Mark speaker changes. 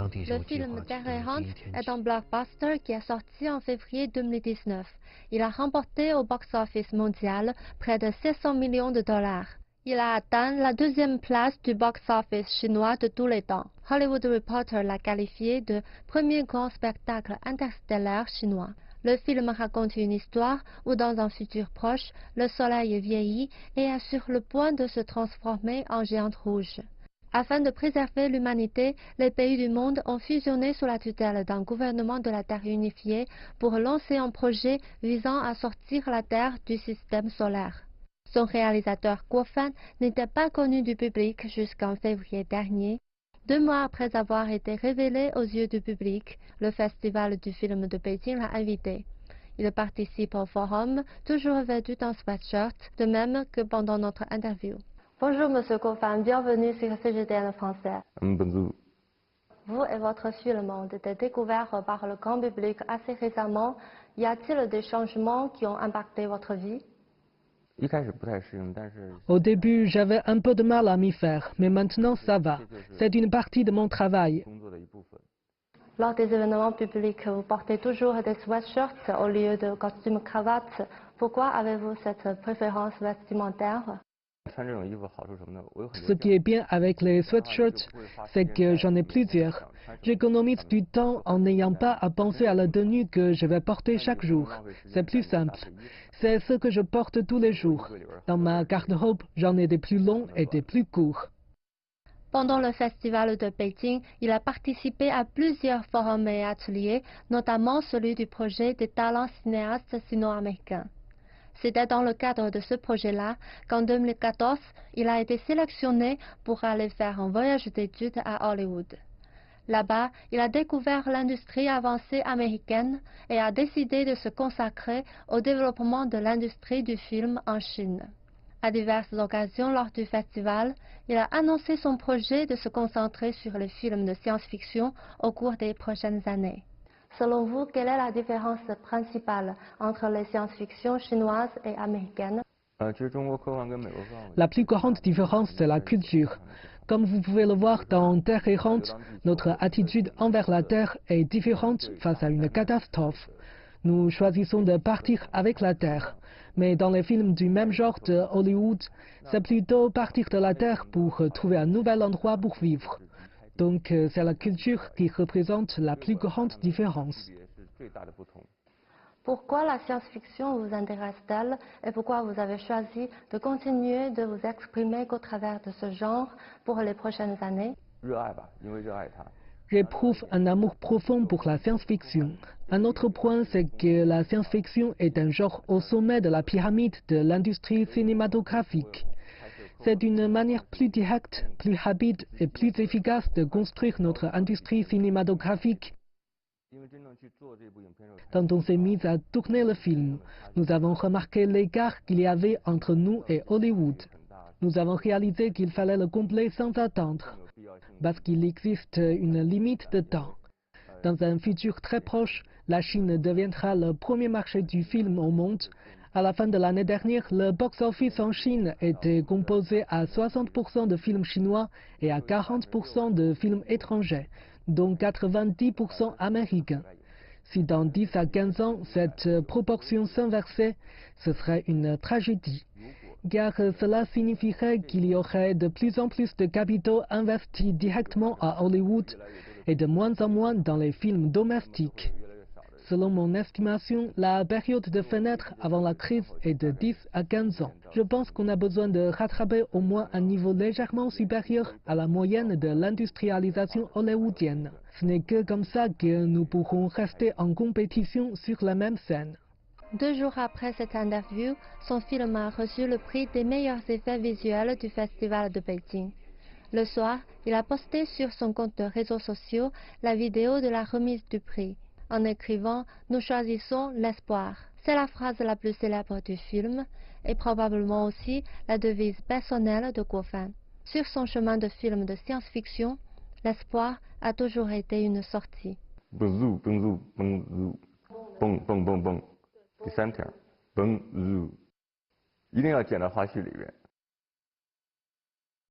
Speaker 1: Le film Terre errante est un blockbuster qui est sorti en février 2019. Il a remporté au box-office mondial près de 600 millions de dollars. Il a atteint la deuxième place du box-office chinois de tous les temps. Hollywood Reporter l'a qualifié de premier grand spectacle interstellaire chinois. Le film raconte une histoire où dans un futur proche, le soleil vieillit et est sur le point de se transformer en géante rouge. Afin de préserver l'humanité, les pays du monde ont fusionné sous la tutelle d'un gouvernement de la Terre unifié pour lancer un projet visant à sortir la Terre du système solaire. Son réalisateur Guo Fan n'était pas connu du public jusqu'en février dernier. 2 mois après avoir été révélé aux yeux du public, le Festival du film de Pékin l'a invité. Il participe au forum, toujours vêtu d'un sweatshirt, de même que pendant notre interview. Bonjour Monsieur Guo Fan, bienvenue sur CGTN français.
Speaker 2: Bonjour.
Speaker 1: Vous et votre film ont été découverts par le grand public assez récemment. Y a-t-il des changements qui ont impacté votre vie?
Speaker 3: Au début, j'avais un peu de mal à m'y faire, mais maintenant ça va. C'est une partie de mon travail.
Speaker 1: Lors des événements publics, vous portez toujours des sweatshirts au lieu de costumes cravates. Pourquoi avez-vous cette préférence vestimentaire?
Speaker 3: Ce qui est bien avec les sweatshirts, c'est que j'en ai plusieurs. J'économise du temps en n'ayant pas à penser à la tenue que je vais porter chaque jour. C'est plus simple. C'est ce que je porte tous les jours. Dans ma garde-robe, j'en ai des plus longs et des plus courts.
Speaker 1: Pendant le festival de Pékin, il a participé à plusieurs forums et ateliers, notamment celui du projet des talents cinéastes sino-américains. C'était dans le cadre de ce projet-là qu'en 2014, il a été sélectionné pour aller faire un voyage d'études à Hollywood. Là-bas, il a découvert l'industrie avancée américaine et a décidé de se consacrer au développement de l'industrie du film en Chine. À diverses occasions lors du festival, il a annoncé son projet de se concentrer sur les films de science-fiction au cours des prochaines années. Selon vous, quelle est la différence principale entre les science-fiction chinoises et américaines?
Speaker 3: La plus grande différence, c'est la culture. Comme vous pouvez le voir dans Terre errante, notre attitude envers la Terre est différente face à une catastrophe. Nous choisissons de partir avec la Terre. Mais dans les films du même genre de Hollywood, c'est plutôt partir de la Terre pour trouver un nouvel endroit pour vivre. Donc c'est la culture qui représente la plus grande différence.
Speaker 1: Pourquoi la science-fiction vous intéresse-t-elle et pourquoi vous avez choisi de continuer de vous exprimer qu'au travers de ce genre pour les prochaines années?
Speaker 3: J'éprouve un amour profond pour la science-fiction. Un autre point, c'est que la science-fiction est un genre au sommet de la pyramide de l'industrie cinématographique. C'est une manière plus directe, plus rapide et plus efficace de construire notre industrie cinématographique. Quand on s'est mis à tourner le film, nous avons remarqué l'écart qu'il y avait entre nous et Hollywood. Nous avons réalisé qu'il fallait le combler sans attendre, parce qu'il existe une limite de temps. Dans un futur très proche, la Chine deviendra le premier marché du film au monde. À la fin de l'année dernière, le box-office en Chine était composé à 60% de films chinois et à 40% de films étrangers, dont 90% américains. Si dans 10 à 15 ans, cette proportion s'inversait, ce serait une tragédie, car cela signifierait qu'il y aurait de plus en plus de capitaux investis directement à Hollywood et de moins en moins dans les films domestiques. Selon mon estimation, la période de fenêtre avant la crise est de 10 à 15 ans. Je pense qu'on a besoin de rattraper au moins un niveau légèrement supérieur à la moyenne de l'industrialisation hollywoodienne. Ce n'est que comme ça que nous pourrons rester en compétition sur la même scène.
Speaker 1: 2 jours après cette interview, son film a reçu le prix des meilleurs effets visuels du Festival de Pékin. Le soir, il a posté sur son compte de réseaux sociaux la vidéo de la remise du prix, en écrivant « Nous choisissons l'espoir ». C'est la phrase la plus célèbre du film et probablement aussi la devise personnelle de Guo Fan. Sur son chemin de film de science-fiction, l'espoir a toujours été une sortie.
Speaker 2: 蹦，第3条，蹦，一定要剪到花絮里面。